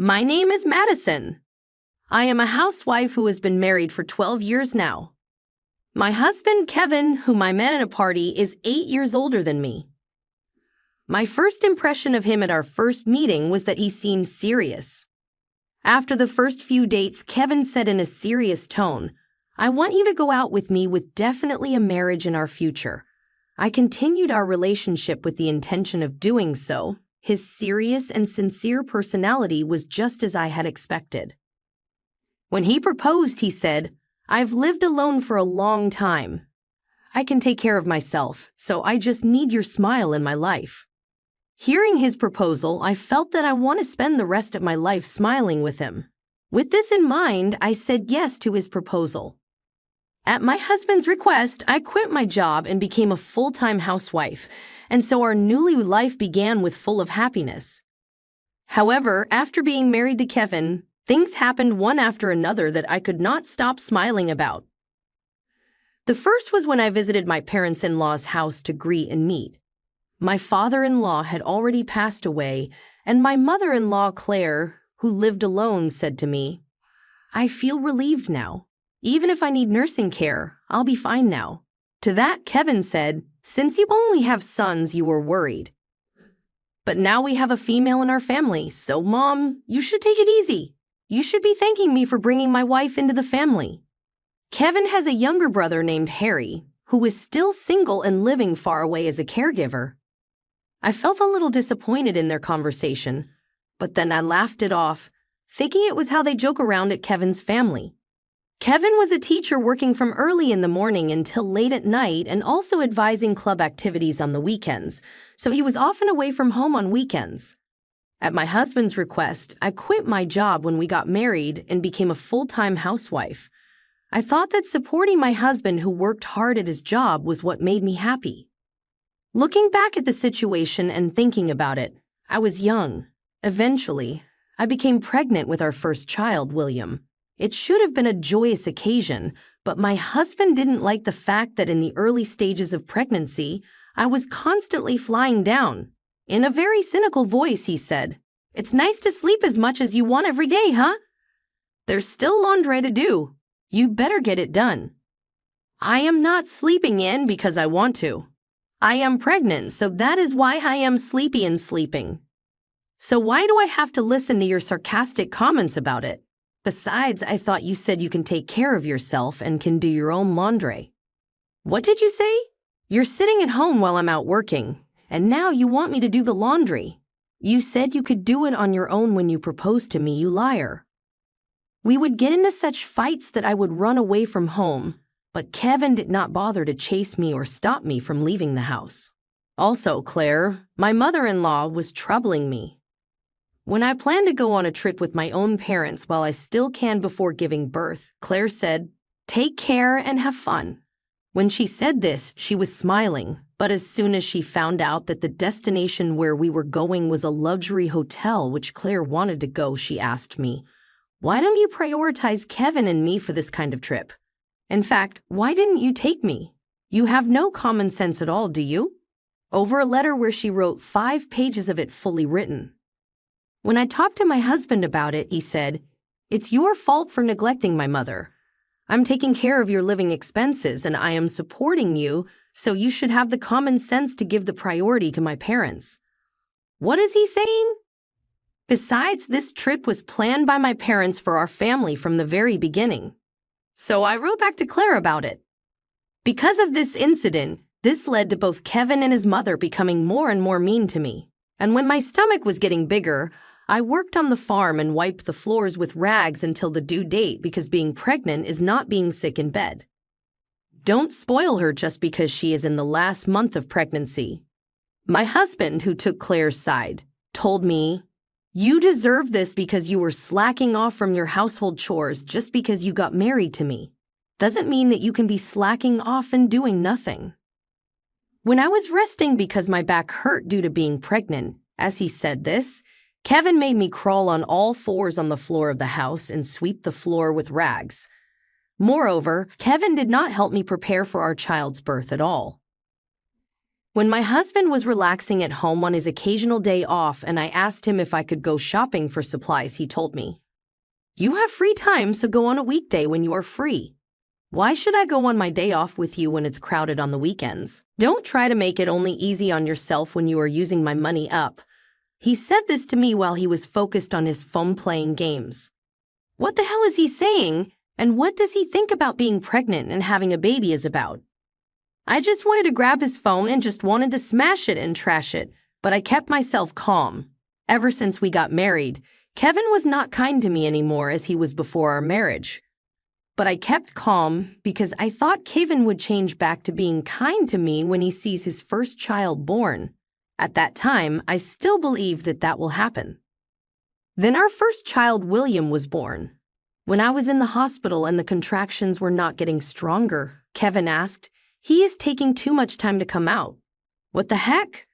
My name is Madison. I am a housewife who has been married for 12 years now. My husband, Kevin, whom I met at a party, is 8 years older than me. My first impression of him at our first meeting was that he seemed serious. After the first few dates, Kevin said in a serious tone, "I want you to go out with me with definitely a marriage in our future." I continued our relationship with the intention of doing so. His serious and sincere personality was just as I had expected. When he proposed, he said, "I've lived alone for a long time. I can take care of myself, so I just need your smile in my life." Hearing his proposal, I felt that I want to spend the rest of my life smiling with him. With this in mind, I said yes to his proposal. At my husband's request, I quit my job and became a full-time housewife, and so our newly life began with full of happiness. However, after being married to Kevin, things happened one after another that I could not stop smiling about. The first was when I visited my parents-in-law's house to greet and meet. My father-in-law had already passed away, and my mother-in-law, Claire, who lived alone, said to me, "I feel relieved now. Even if I need nursing care, I'll be fine now." To that, Kevin said, "Since you only have sons, you were worried. But now we have a female in our family, so Mom, you should take it easy. You should be thanking me for bringing my wife into the family." Kevin has a younger brother named Harry, who is still single and living far away as a caregiver. I felt a little disappointed in their conversation, but then I laughed it off, thinking it was how they joke around at Kevin's family. Kevin was a teacher working from early in the morning until late at night and also advising club activities on the weekends, so he was often away from home on weekends. At my husband's request, I quit my job when we got married and became a full-time housewife. I thought that supporting my husband, who worked hard at his job, was what made me happy. Looking back at the situation and thinking about it, I was young. Eventually, I became pregnant with our first child, William. It should have been a joyous occasion, but my husband didn't like the fact that in the early stages of pregnancy, I was constantly flying down. In a very cynical voice, he said, "It's nice to sleep as much as you want every day, huh? There's still laundry to do. You better get it done." I am not sleeping in because I want to. I am pregnant, so that is why I am sleepy and sleeping. So why do I have to listen to your sarcastic comments about it? Besides, I thought you said you can take care of yourself and can do your own laundry. What did you say? You're sitting at home while I'm out working, and now you want me to do the laundry. You said you could do it on your own when you proposed to me, you liar. We would get into such fights that I would run away from home, but Kevin did not bother to chase me or stop me from leaving the house. Also, Claire, my mother-in-law, was troubling me. When I planned to go on a trip with my own parents while I still can before giving birth, Claire said, "Take care and have fun." When she said this, she was smiling, but as soon as she found out that the destination where we were going was a luxury hotel which Claire wanted to go, she asked me, "Why don't you prioritize Kevin and me for this kind of trip? In fact, why didn't you take me? You have no common sense at all, do you?" Over a letter where she wrote 5 pages of it fully written. When I talked to my husband about it, he said, "It's your fault for neglecting my mother. I'm taking care of your living expenses and I am supporting you, so you should have the common sense to give the priority to my parents." What is he saying? Besides, this trip was planned by my parents for our family from the very beginning. So I wrote back to Claire about it. Because of this incident, this led to both Kevin and his mother becoming more and more mean to me. And when my stomach was getting bigger, I worked on the farm and wiped the floors with rags until the due date, because being pregnant is not being sick in bed. Don't spoil her just because she is in the last month of pregnancy. My husband, who took Claire's side, told me, "You deserve this because you were slacking off from your household chores just because you got married to me. Doesn't mean that you can be slacking off and doing nothing." When I was resting because my back hurt due to being pregnant, as he said this, Kevin made me crawl on all fours on the floor of the house and sweep the floor with rags. Moreover, Kevin did not help me prepare for our child's birth at all. When my husband was relaxing at home on his occasional day off and I asked him if I could go shopping for supplies, he told me, "You have free time, so go on a weekday when you are free. Why should I go on my day off with you when it's crowded on the weekends? Don't try to make it only easy on yourself when you are using my money up." He said this to me while he was focused on his phone playing games. What the hell is he saying? And what does he think about being pregnant and having a baby is about? I just wanted to grab his phone and just wanted to smash it and trash it, but I kept myself calm. Ever since we got married, Kevin was not kind to me anymore as he was before our marriage. But I kept calm because I thought Kevin would change back to being kind to me when he sees his first child born. At that time, I still believe that that will happen. Then our first child, William, was born. When I was in the hospital and the contractions were not getting stronger, Kevin asked, "He is taking too much time to come out." What the heck?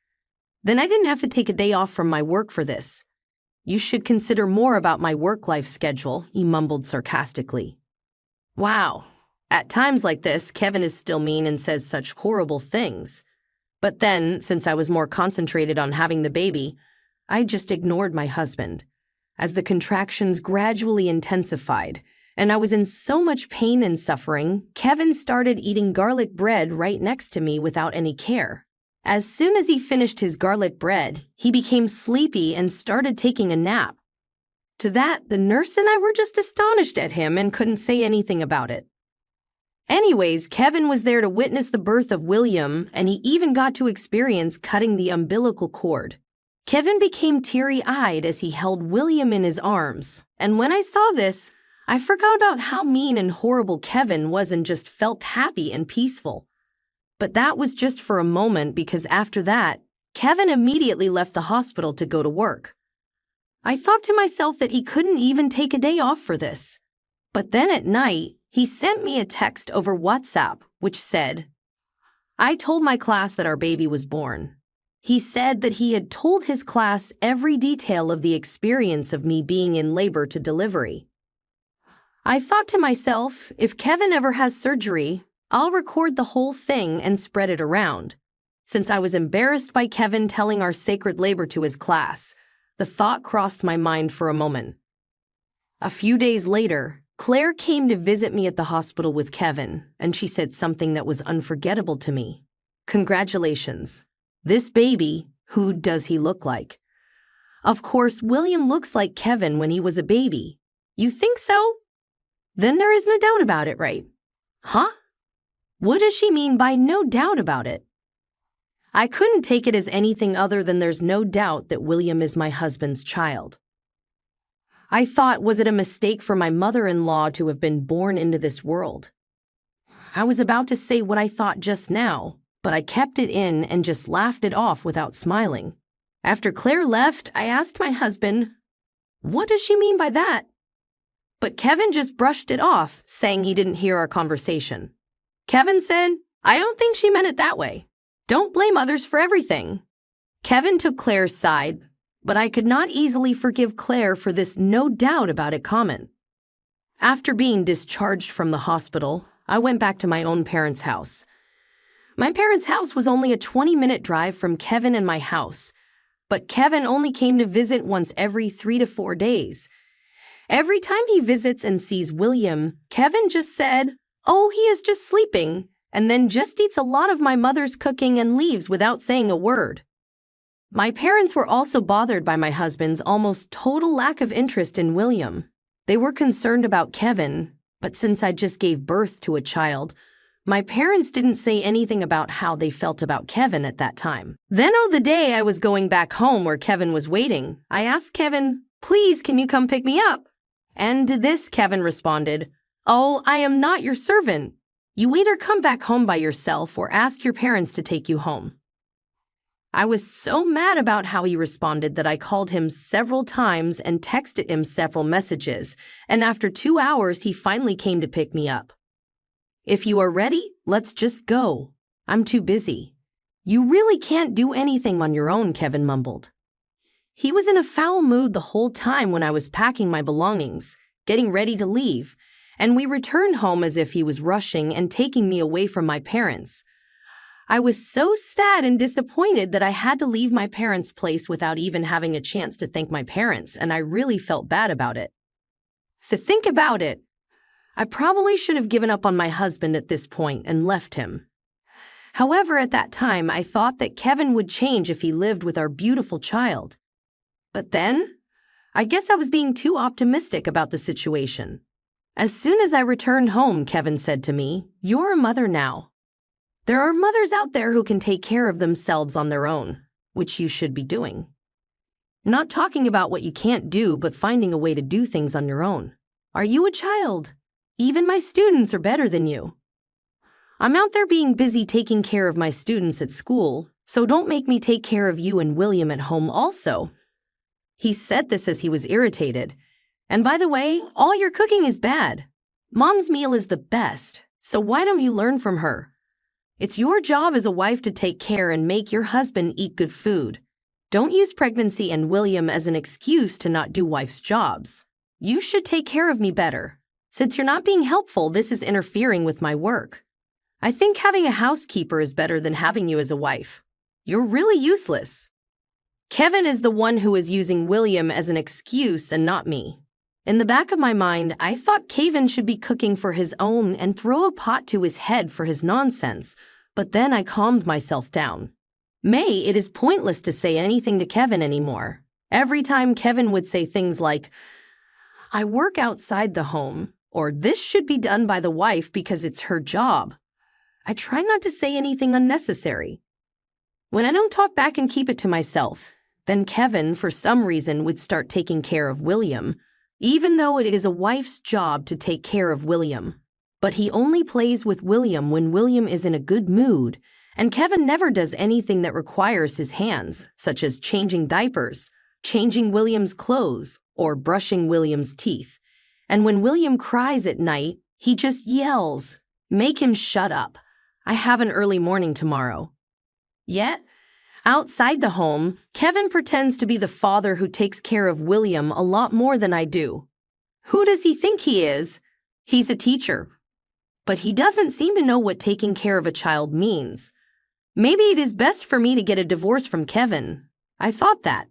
Then I didn't have to take a day off from my work for this. "You should consider more about my work-life schedule," he mumbled sarcastically. Wow. At times like this, Kevin is still mean and says such horrible things. But then, since I was more concentrated on having the baby, I just ignored my husband. As the contractions gradually intensified, and I was in so much pain and suffering, Kevin started eating garlic bread right next to me without any care. As soon as he finished his garlic bread, he became sleepy and started taking a nap. To that, the nurse and I were just astonished at him and couldn't say anything about it. Anyways, Kevin was there to witness the birth of William, and he even got to experience cutting the umbilical cord. Kevin became teary-eyed as he held William in his arms, and when I saw this, I forgot about how mean and horrible Kevin was and just felt happy and peaceful. But that was just for a moment because after that, Kevin immediately left the hospital to go to work. I thought to myself that he couldn't even take a day off for this. But then at night, he sent me a text over WhatsApp which said, "I told my class that our baby was born." He said that he had told his class every detail of the experience of me being in labor to delivery. I thought to myself, if Kevin ever has surgery, I'll record the whole thing and spread it around. Since I was embarrassed by Kevin telling our sacred labor to his class, the thought crossed my mind for a moment. A few days later, Claire came to visit me at the hospital with Kevin, and she said something that was unforgettable to me. "Congratulations. This baby, who does he look like?" Of course, William looks like Kevin when he was a baby. You think so? Then there is no doubt about it, right? Huh? What does she mean by no doubt about it? I couldn't take it as anything other than there's no doubt that William is my husband's child. I thought, was it a mistake for my mother-in-law to have been born into this world? I was about to say what I thought just now, but I kept it in and just laughed it off without smiling. After Claire left, I asked my husband, "What does she mean by that?" But Kevin just brushed it off, saying he didn't hear our conversation. Kevin said, "I don't think she meant it that way. Don't blame others for everything." Kevin took Claire's side, but I could not easily forgive Claire for this no doubt about it comment. After being discharged from the hospital, I went back to my own parents' house. My parents' house was only a 20-minute drive from Kevin and my house, but Kevin only came to visit once every 3 to 4 days. Every time he visits and sees William, Kevin just said, "Oh, he is just sleeping," and then just eats a lot of my mother's cooking and leaves without saying a word. My parents were also bothered by my husband's almost total lack of interest in William. They were concerned about Kevin, but since I just gave birth to a child, my parents didn't say anything about how they felt about Kevin at that time. Then on the day I was going back home where Kevin was waiting, I asked Kevin, "Please, can you come pick me up?" And to this, Kevin responded, "Oh, I am not your servant. You either come back home by yourself or ask your parents to take you home." I was so mad about how he responded that I called him several times and texted him several messages, and after 2 hours, he finally came to pick me up. "If you are ready, let's just go. I'm too busy." "You really can't do anything on your own," Kevin mumbled. He was in a foul mood the whole time when I was packing my belongings, getting ready to leave, and we returned home as if he was rushing and taking me away from my parents. I was so sad and disappointed that I had to leave my parents' place without even having a chance to thank my parents, and I really felt bad about it. To think about it, I probably should have given up on my husband at this point and left him. However, at that time, I thought that Kevin would change if he lived with our beautiful child. But then, I guess I was being too optimistic about the situation. As soon as I returned home, Kevin said to me, "You're a mother now. There are mothers out there who can take care of themselves on their own, which you should be doing. Not talking about what you can't do, but finding a way to do things on your own. Are you a child? Even my students are better than you. I'm out there being busy taking care of my students at school, so don't make me take care of you and William at home also." He said this as he was irritated. "And by the way, all your cooking is bad. Mom's meal is the best, so why don't you learn from her? It's your job as a wife to take care and make your husband eat good food. Don't use pregnancy and William as an excuse to not do wife's jobs. You should take care of me better. Since you're not being helpful, this is interfering with my work. I think having a housekeeper is better than having you as a wife. You're really useless." Kevin is the one who is using William as an excuse and not me. In the back of my mind, I thought Kevin should be cooking for his own and throw a pot to his head for his nonsense, but then I calmed myself down. It is pointless to say anything to Kevin anymore. Every time Kevin would say things like, "I work outside the home," or "This should be done by the wife because it's her job," I try not to say anything unnecessary. When I don't talk back and keep it to myself, then Kevin, for some reason, would start taking care of William, even though it is a wife's job to take care of William. But he only plays with William when William is in a good mood, and Kevin never does anything that requires his hands, such as changing diapers, changing William's clothes, or brushing William's teeth. And when William cries at night, he just yells, "Make him shut up. I have an early morning tomorrow." Yet, outside the home, Kevin pretends to be the father who takes care of William a lot more than I do. Who does he think he is? He's a teacher. But he doesn't seem to know what taking care of a child means. Maybe it is best for me to get a divorce from Kevin. I thought that.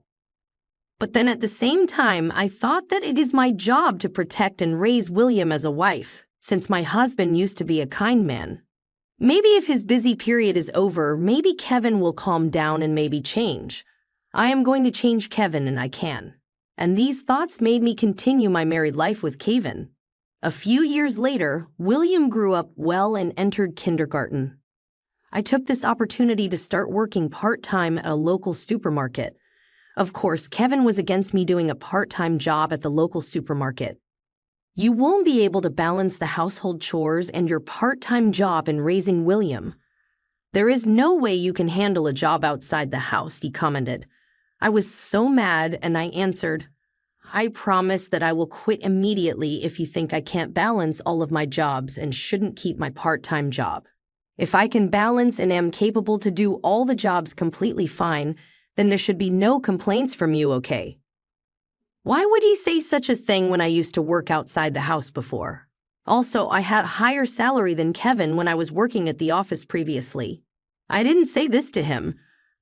But then at the same time, I thought that it is my job to protect and raise William as a wife, since my husband used to be a kind man. Maybe if his busy period is over, maybe Kevin will calm down and maybe change. I am going to change Kevin and I can. And these thoughts made me continue my married life with Kevin. A few years later, William grew up well and entered kindergarten. I took this opportunity to start working part-time at a local supermarket. Of course, Kevin was against me doing a part-time job at the local supermarket. You won't be able to balance the household chores and your part-time job in raising William. There is no way you can handle a job outside the house, he commented. I was so mad and I answered, "I promise that I will quit immediately if you think I can't balance all of my jobs and shouldn't keep my part-time job. If I can balance and am capable to do all the jobs completely fine, then there should be no complaints from you, okay?" Why would he say such a thing when I used to work outside the house before? Also, I had a higher salary than Kevin when I was working at the office previously. I didn't say this to him,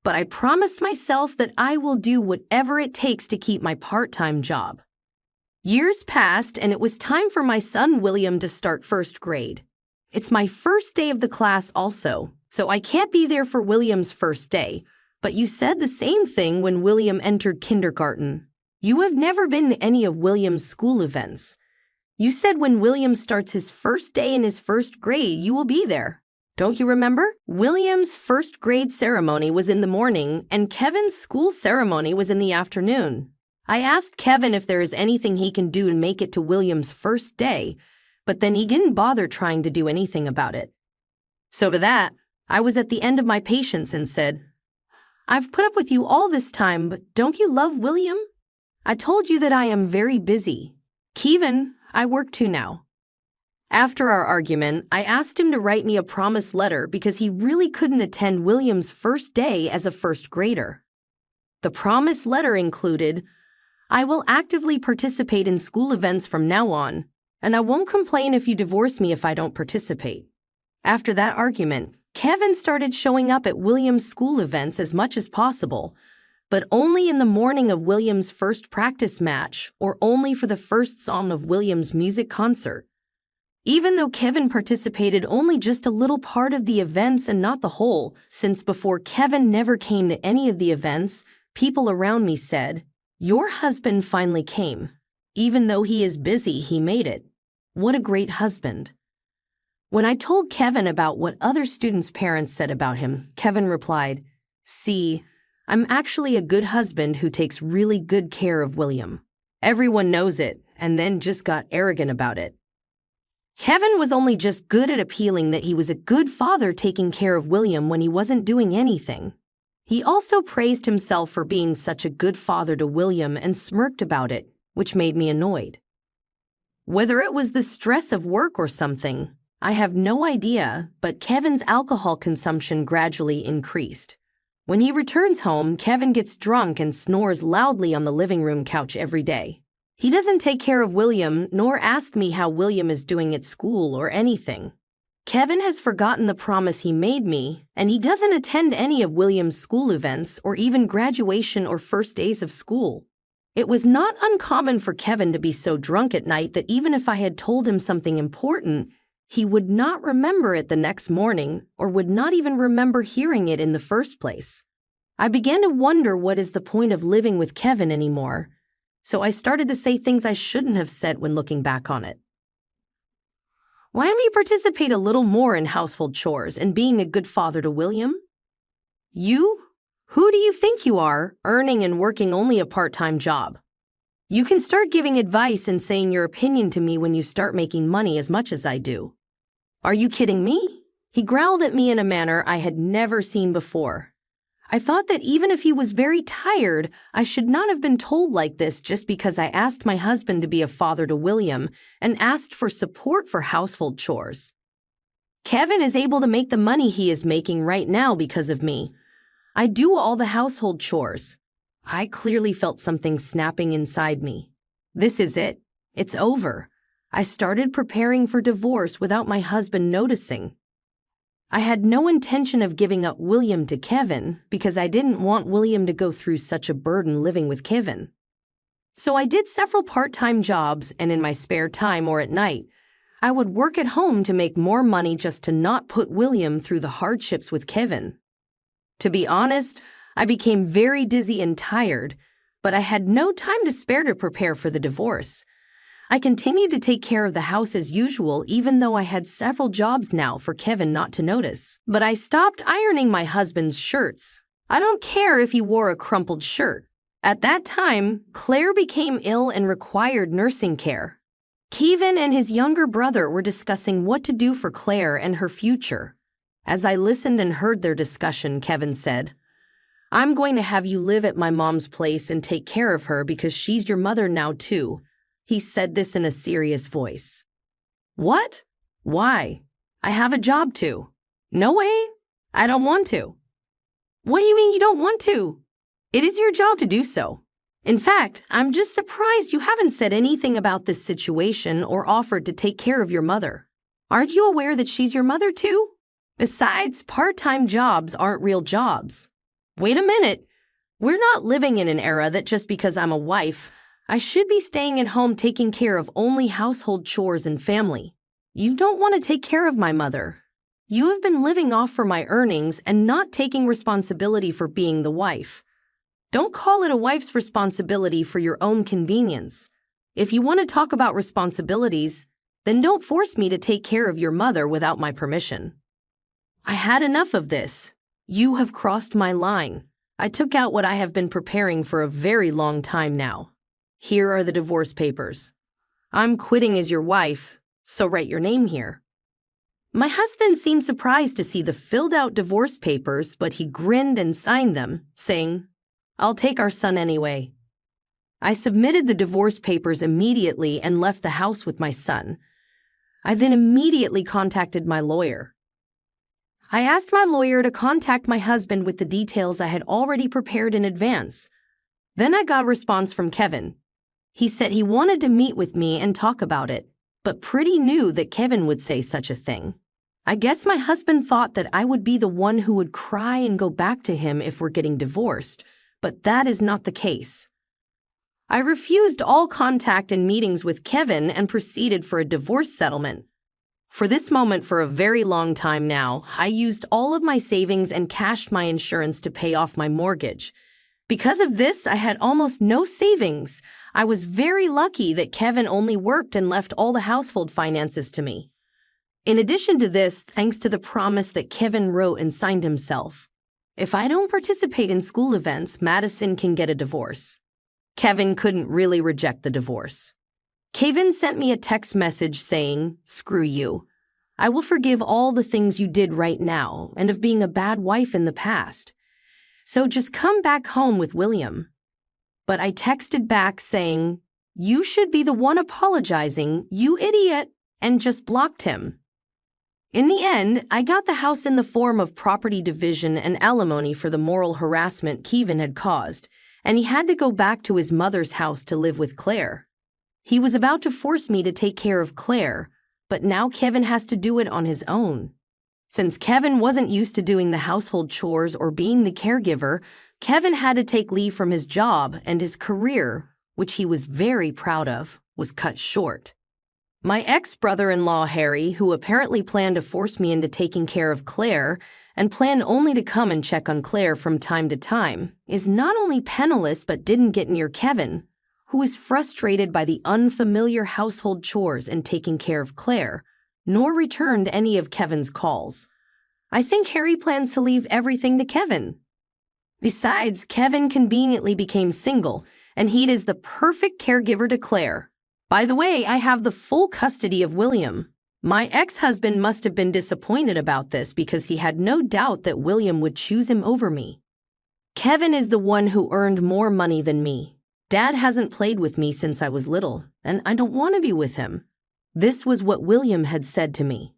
but I promised myself that I will do whatever it takes to keep my part-time job. Years passed, and it was time for my son William to start first grade. It's my first day of the class also, so I can't be there for William's first day, but you said the same thing when William entered kindergarten. You have never been to any of William's school events. You said when William starts his first day in his first grade, you will be there. Don't you remember? William's first grade ceremony was in the morning, and Kevin's school ceremony was in the afternoon. I asked Kevin if there is anything he can do to make it to William's first day, but then he didn't bother trying to do anything about it. So to that, I was at the end of my patience and said, "I've put up with you all this time, but don't you love William? I told you that I am very busy. Kevin, I work too now." After our argument, I asked him to write me a promise letter because he really couldn't attend William's first day as a first grader. The promise letter included, "I will actively participate in school events from now on, and I won't complain if you divorce me if I don't participate." After that argument, Kevin started showing up at William's school events as much as possible, but only in the morning of William's first practice match or only for the first song of William's music concert. Even though Kevin participated only just a little part of the events and not the whole, since before Kevin never came to any of the events, people around me said, "Your husband finally came. Even though he is busy, he made it. What a great husband." When I told Kevin about what other students' parents said about him, Kevin replied, "See, I'm actually a good husband who takes really good care of William. Everyone knows it, and then just got arrogant about it." Kevin was only just good at appealing that he was a good father taking care of William when he wasn't doing anything. He also praised himself for being such a good father to William and smirked about it, which made me annoyed. Whether it was the stress of work or something, I have no idea, but Kevin's alcohol consumption gradually increased. When he returns home, Kevin gets drunk and snores loudly on the living room couch every day. He doesn't take care of William nor ask me how William is doing at school or anything. Kevin has forgotten the promise he made me, and he doesn't attend any of William's school events or even graduation or first days of school. It was not uncommon for Kevin to be so drunk at night that even if I had told him something important, he would not remember it the next morning or would not even remember hearing it in the first place. I began to wonder what is the point of living with Kevin anymore, so I started to say things I shouldn't have said when looking back on it. Why don't you participate a little more in household chores and being a good father to William? You? Who do you think you are, earning and working only a part-time job? You can start giving advice and saying your opinion to me when you start making money as much as I do. Are you kidding me? He growled at me in a manner I had never seen before. I thought that even if he was very tired, I should not have been told like this just because I asked my husband to be a father to William and asked for support for household chores. Kevin is able to make the money he is making right now because of me. I do all the household chores. I clearly felt something snapping inside me. This is it. It's over. I started preparing for divorce without my husband noticing. I had no intention of giving up William to Kevin because I didn't want William to go through such a burden living with Kevin. So I did several part-time jobs, and in my spare time or at night, I would work at home to make more money just to not put William through the hardships with Kevin. To be honest, I became very dizzy and tired, but I had no time to spare to prepare for the divorce. I continued to take care of the house as usual, even though I had several jobs now for Kevin not to notice. But I stopped ironing my husband's shirts. I don't care if he wore a crumpled shirt. At that time, Claire became ill and required nursing care. Kevin and his younger brother were discussing what to do for Claire and her future. As I listened and heard their discussion, Kevin said, "I'm going to have you live at my mom's place and take care of her because she's your mother now too." He said this in a serious voice. What? Why? I have a job too. No way. I don't want to. What do you mean you don't want to? It is your job to do so. In fact, I'm just surprised you haven't said anything about this situation or offered to take care of your mother. Aren't you aware that she's your mother too? Besides, part-time jobs aren't real jobs. Wait a minute. We're not living in an era that just because I'm a wife, I should be staying at home taking care of only household chores and family. You don't want to take care of my mother. You have been living off for my earnings and not taking responsibility for being the wife. Don't call it a wife's responsibility for your own convenience. If you want to talk about responsibilities, then don't force me to take care of your mother without my permission. I had enough of this. You have crossed my line. I took out what I have been preparing for a very long time now. Here are the divorce papers. I'm quitting as your wife, so write your name here. My husband seemed surprised to see the filled-out divorce papers, but he grinned and signed them, saying, "I'll take our son anyway." I submitted the divorce papers immediately and left the house with my son. I then immediately contacted my lawyer. I asked my lawyer to contact my husband with the details I had already prepared in advance. Then I got a response from Kevin. He said he wanted to meet with me and talk about it, but pretty knew that Kevin would say such a thing. I guess my husband thought that I would be the one who would cry and go back to him if we're getting divorced, but that is not the case. I refused all contact and meetings with Kevin and proceeded for a divorce settlement. For this moment for a very long time now, I used all of my savings and cashed my insurance to pay off my mortgage. Because of this, I had almost no savings. I was very lucky that Kevin only worked and left all the household finances to me. In addition to this, thanks to the promise that Kevin wrote and signed himself, if I don't participate in school events, Madison can get a divorce. Kevin couldn't really reject the divorce. Kevin sent me a text message saying, "Screw you. I will forgive all the things you did right now and of being a bad wife in the past. So just come back home with William." But I texted back saying, "You should be the one apologizing, you idiot," and just blocked him. In the end, I got the house in the form of property division and alimony for the moral harassment Kevin had caused, and he had to go back to his mother's house to live with Claire. He was about to force me to take care of Claire, but now Kevin has to do it on his own. Since Kevin wasn't used to doing the household chores or being the caregiver, Kevin had to take leave from his job, and his career, which he was very proud of, was cut short. My ex-brother-in-law, Harry, who apparently planned to force me into taking care of Claire and planned only to come and check on Claire from time to time, is not only penniless but didn't get near Kevin, who is frustrated by the unfamiliar household chores and taking care of Claire, nor returned any of Kevin's calls. I think Harry plans to leave everything to Kevin. Besides, Kevin conveniently became single, and he is the perfect caregiver to Claire. By the way, I have the full custody of William. My ex-husband must have been disappointed about this because he had no doubt that William would choose him over me. Kevin is the one who earned more money than me. Dad hasn't played with me since I was little, and I don't want to be with him. This was what William had said to me.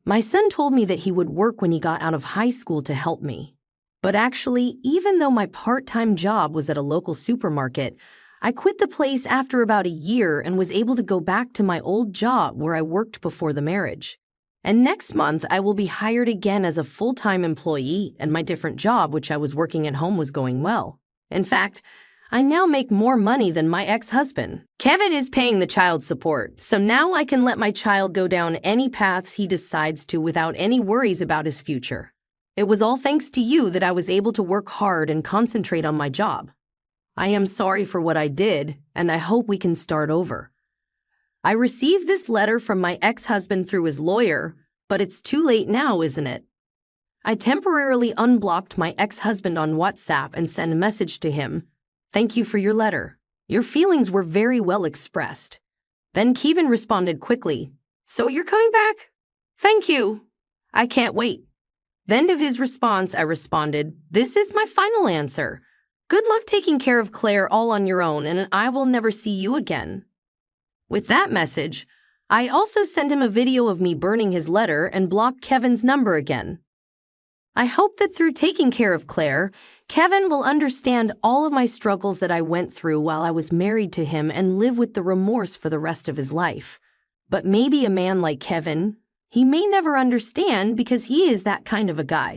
My son told me that he would work when he got out of high school to help me. But actually, even though my part-time job was at a local supermarket, I quit the place after about a year and was able to go back to my old job where I worked before the marriage. And next month, I will be hired again as a full-time employee, and my different job, which I was working at home, was going well. In fact, I now make more money than my ex-husband. Kevin is paying the child support, so now I can let my child go down any paths he decides to without any worries about his future. It was all thanks to you that I was able to work hard and concentrate on my job. I am sorry for what I did, and I hope we can start over. I received this letter from my ex-husband through his lawyer, but it's too late now, isn't it? I temporarily unblocked my ex-husband on WhatsApp and sent a message to him. "Thank you for your letter. Your feelings were very well expressed." Then Kevin responded quickly, "So you're coming back? Thank you. I can't wait." Then to his response, I responded, "This is my final answer. Good luck taking care of Claire all on your own, and I will never see you again." With that message, I also sent him a video of me burning his letter and blocked Kevin's number again. I hope that through taking care of Claire, Kevin will understand all of my struggles that I went through while I was married to him and live with the remorse for the rest of his life. But maybe a man like Kevin, he may never understand because he is that kind of a guy.